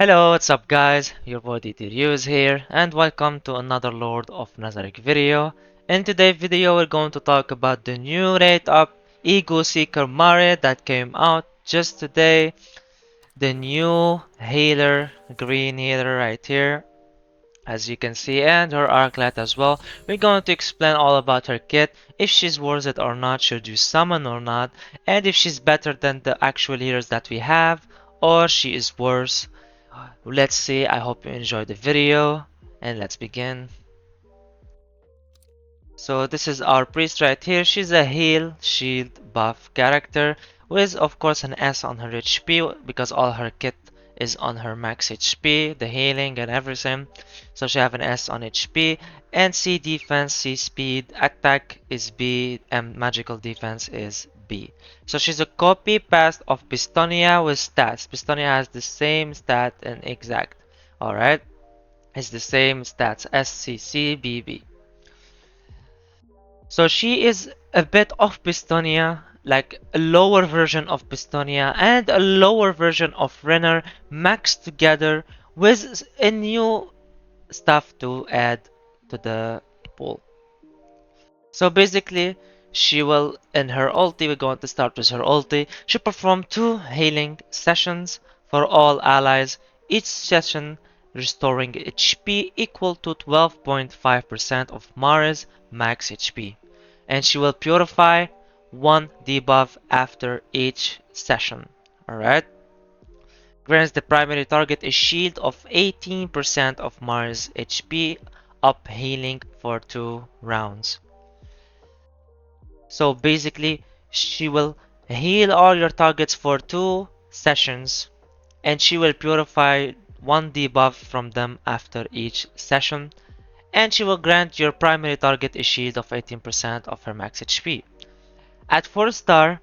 Hello, what's up guys? Your boy DTRU is here and welcome to another Lord of Nazareth video. In today's video we're going to talk about the new rate up Ego Seeker Mare that came out just today. The new healer, green healer right here, as you can see, and her Arclight as well. We're going to explain all about her kit, if she's worth it or not, should you summon or not, and if she's better than the actual healers that we have, or she is worse. Let's see, I hope you enjoyed the video, and let's begin. So this is our priest right here. She's a heal, shield, buff character with of course an S on her HP because all her kit is on her max HP, the healing and everything. So she have an S on HP and C defense, C speed, attack is B and magical defense is B. So she's a copy paste of Pistonia with stats. Pistonia has the same stat and exact. Alright? It's the same stats SCCBB. So she is a bit of Pistonia, like a lower version of Pistonia and a lower version of Renner maxed together with a new stuff to add to the pool. So basically, she will, in her ulti, we're going to start with her ulti. She perform 2 healing sessions for all allies, each session restoring HP equal to 12.5% of Mare's max HP. And she will purify 1 debuff after each session. Alright? Grants the primary target a shield of 18% of Mare's HP, up healing for 2 rounds. So basically, she will heal all your targets for 2 sessions and she will purify 1 debuff from them after each session, and she will grant your primary target a shield of 18% of her max HP. At 4 star,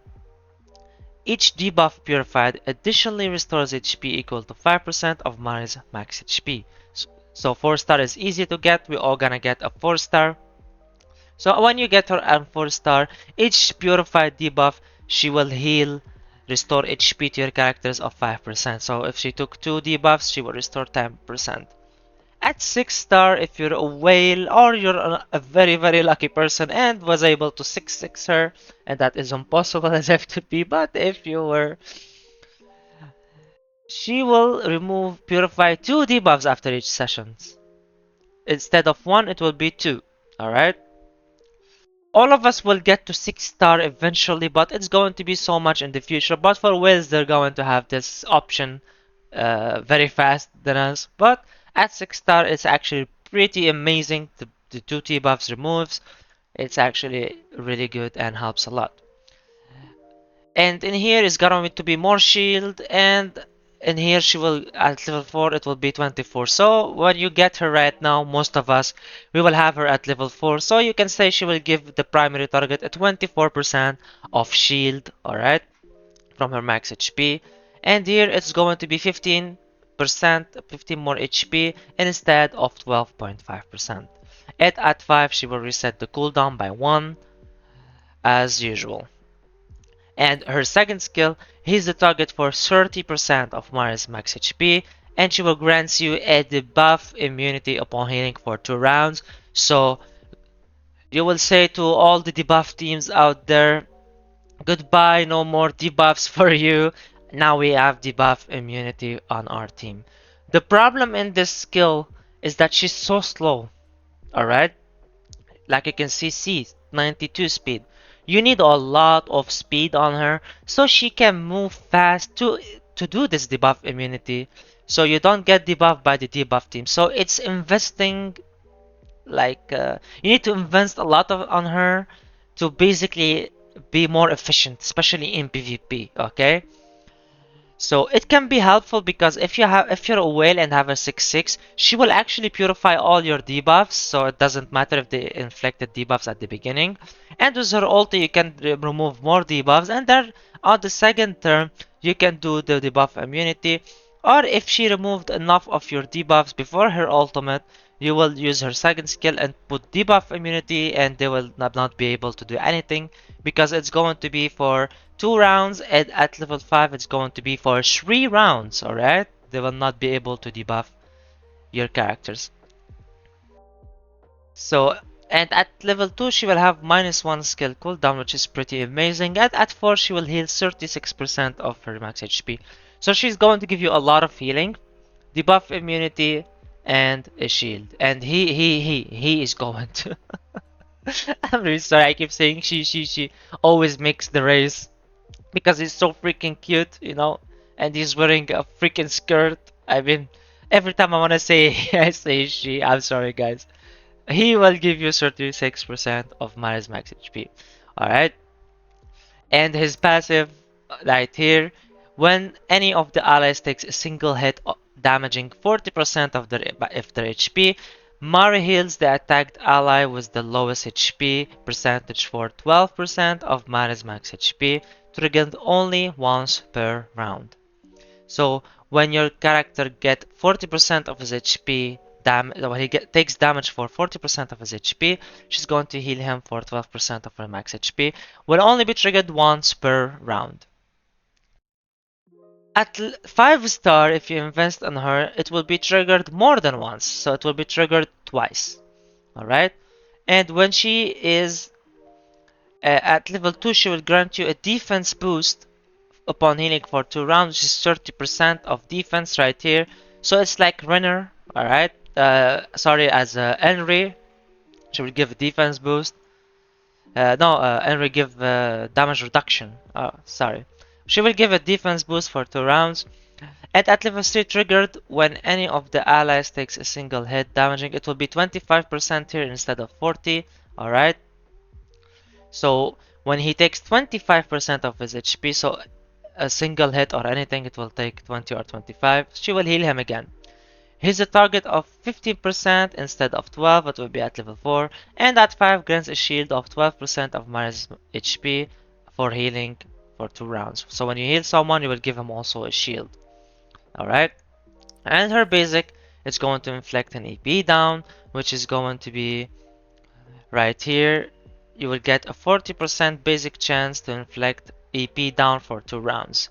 each debuff purified additionally restores HP equal to 5% of Mare's max HP. So 4 star is easy to get, we're all gonna get a 4 star. So when you get her at 4 star, each purified debuff, she will heal, restore HP to your characters of 5%. So if she took 2 debuffs, she will restore 10%. At 6 star, if you're a whale or you're a very lucky person and was able to 6-6 her, and that is impossible as FTP, but if you were, she will remove, purify 2 debuffs after each session. Instead of 1, it will be 2. Alright? All of us will get to 6 star eventually, but it's going to be so much in the future. But for whales, they're going to have this option very fast than us. But at 6 star, it's actually pretty amazing. The 2 T-buffs removes. It's actually really good and helps a lot. And in here is going to be more shield, and in here she will, at level 4 it will be 24. So when you get her right now, most of us, we will have her at level 4. So you can say she will give the primary target a 24% of shield, alright, from her max HP. And here it's going to be 15%, 15 more HP instead of 12.5%. And at 5 she will reset the cooldown by 1 as usual. And her second skill, he's the target for 30% of Mare's max HP, and she will grant you a debuff immunity upon healing for 2 rounds. So you will say to all the debuff teams out there, goodbye, no more debuffs for you. Now we have debuff immunity on our team. The problem in this skill is that she's so slow. Alright? Like you can see 92 speed. You need a lot of speed on her so she can move fast to do this debuff immunity, so you don't get debuffed by the debuff team. So it's investing, like you need to invest a lot on her to basically be more efficient, especially in PvP. Okay, so it can be helpful because if you're a whale and have a 6-6, she will actually purify all your debuffs, so it doesn't matter if they inflicted debuffs at the beginning. And with her ulti you can remove more debuffs, and then on the second turn you can do the debuff immunity. Or if she removed enough of your debuffs before her ultimate, you will use her second skill and put debuff immunity, and they will not be able to do anything because it's going to be for 2 rounds, and at level 5 it's going to be for 3 rounds, alright? they will not be able to debuff your characters. So, and at level 2 she will have -1 skill cooldown, which is pretty amazing, and at 4 she will heal 36% of her max HP. So she's going to give you a lot of healing, debuff immunity, and a shield. And he is going to I'm really sorry, I keep saying she always makes the race because he's so freaking cute, you know, and he's wearing a freaking skirt. I mean, every time I want to say I say she, I'm sorry guys. He will give you 36% of Mare's max HP. Alright? And his passive right here, when any of the allies takes a single hit damaging 40% of their HP, Mare heals the attacked ally with the lowest HP percentage for 12% of Mare's max HP, triggered only once per round. So when your character get 40% of his HP, when he takes damage for 40% of his HP, she's going to heal him for 12% of her max HP. Will only be triggered once per round. At 5 star, if you invest in her, it will be triggered more than once, so it will be triggered twice. Alright? And when she is at level 2, she will grant you a defense boost upon healing for 2 rounds, which is 30% of defense right here. So it's like Renner, alright? Sorry, as Henry, she will give a defense boost. No, Henry give damage reduction. Oh, sorry. She will give a defense boost for 2 rounds. And at level 3 triggered, when any of the allies takes a single hit damaging, it will be 25% here instead of 40, alright? So when he takes 25% of his HP, so a single hit or anything, it will take 20 or 25. She will heal him again. He's a target of 15% instead of 12, it will be at level 4. And at 5 grants a shield of 12% of Mare's HP for healing for 2 rounds. So when you heal someone, you will give him also a shield. Alright? And her basic is going to inflict an EP down, which is going to be right here. You will get a 40% basic chance to inflict EP down for 2 rounds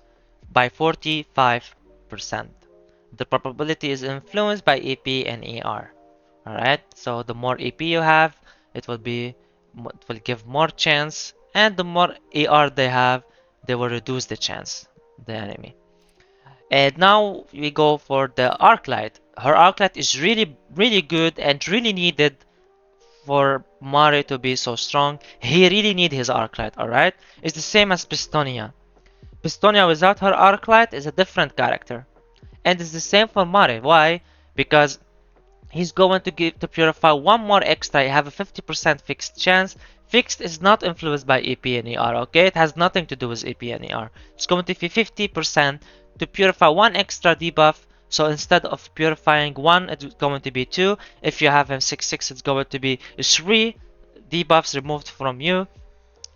by 45%. The probability is influenced by EP and ER. Alright, so the more EP you have, it will give more chance, and the more ER they have, they will reduce the chance, the enemy. And now we go for the Arclight. Her Arclight is really good and really needed for Mare to be so strong. He really need his Arclight, alright? It's the same as Pistonia. Pistonia without her Arclight is a different character. And it's the same for Mare. Why? Because he's going to purify one more extra. You have a 50% fixed chance. Fixed is not influenced by EP and ER, okay? It has nothing to do with EP and ER. It's going to be 50% to purify one extra debuff. So instead of purifying 1, it's going to be 2. If you have him 6/6, it's going to be 3 debuffs removed from you.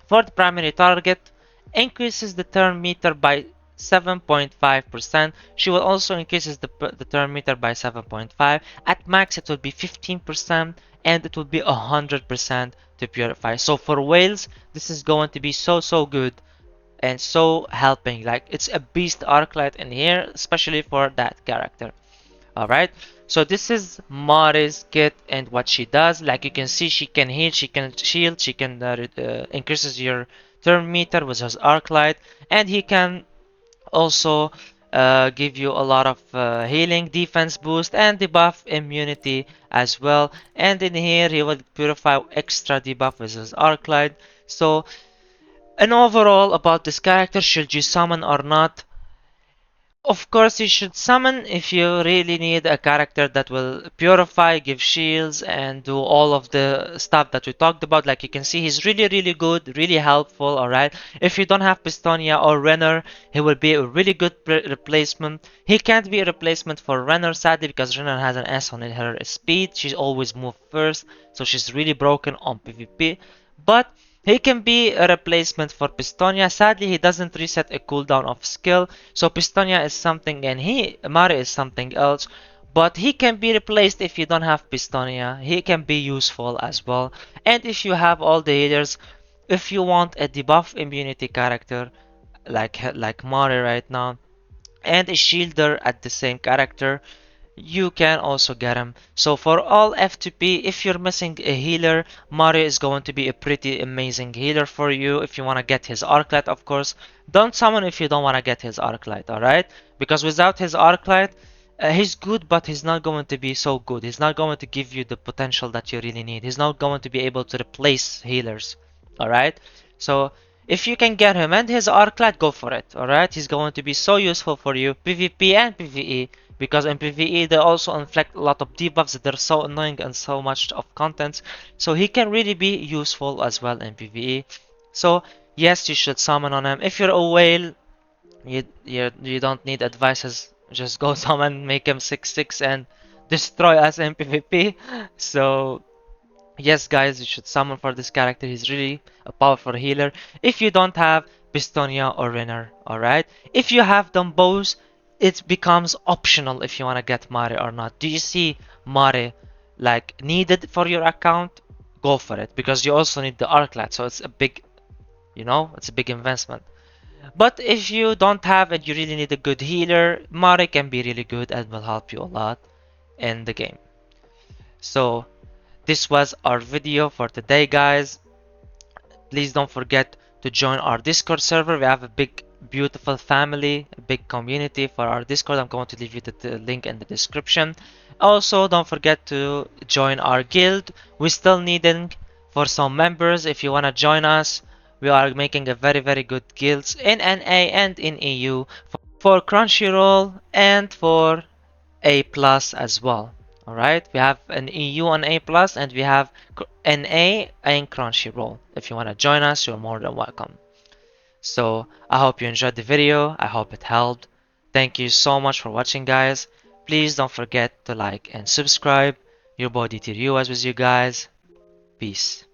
For the primary target, increases the turn meter by 7.5%. She will also increases the turn meter by 7.5. At max, it will be 15%, and it will be 100% to purify. So for whales, this is going to be so good and so helping. Like, it's a beast Arclight in here, especially for that character. Alright, so this is Mare's kit and what she does. Like you can see, she can heal, she can shield, she can increases your turn meter with his Arclight, and he can also give you a lot of healing, defense boost, and debuff immunity as well. And in here, he will purify extra debuff with his Arclight. So, and overall about this character, should you summon or not? Of course, you should summon if you really need a character that will purify, give shields, and do all of the stuff that we talked about. Like you can see, he's really good, really helpful, alright? If you don't have Pistonia or Renner, he will be a really good replacement. He can't be a replacement for Renner, sadly, because Renner has an S on her speed. She's always moved first, so she's really broken on PvP. But he can be a replacement for Pistonia. Sadly, he doesn't reset a cooldown of skill. So Pistonia is something and Mare is something else. But he can be replaced if you don't have Pistonia. He can be useful as well. And if you have all the healers, if you want a debuff immunity character like Mare right now, and a shielder at the same character, you can also get him. So for all F2P, if you're missing a healer, Mare is going to be a pretty amazing healer for you. If you want to get his Arclight, of course, don't summon if you don't want to get his Arclight, alright? Because without his Arclight, he's good, but he's not going to be so good. He's not going to give you the potential that you really need. He's not going to be able to replace healers, alright? So if you can get him and his Arclight, go for it, alright? He's going to be so useful for you, PvP and PvE, because in PvE they also inflict a lot of debuffs that are so annoying and so much of contents. So he can really be useful as well in PvE. So yes, you should summon on him. If you're a whale, you don't need advices. Just go summon, make him 6/6 and destroy us in PvP. So yes, guys, you should summon for this character. He's really a powerful healer. If you don't have Bistonia or Renner, alright? If you have them both, it becomes optional if you want to get Mare or not. Do you see Mare like needed for your account? Go for it, because you also need the Arclight, so it's a big, it's a big investment. But if you don't have and you really need a good healer, Mare can be really good and will help you a lot in the game. So this was our video for today, guys. Please don't forget to join our Discord server. We have a big, beautiful family, a big community for our Discord. I'm going to leave you the link in the description. Also, don't forget to join our guild. We're still needing for some members. If you want to join us, we are making a very, very good guilds in NA and in EU for Crunchyroll and for A plus as well. Alright, we have an EU on A plus and we have NA and Crunchyroll. If you want to join us, you're more than welcome. So I hope you enjoyed the video. I hope it helped. Thank you so much for watching, guys. Please don't forget to like and subscribe. Your boy DT was with you guys. Peace.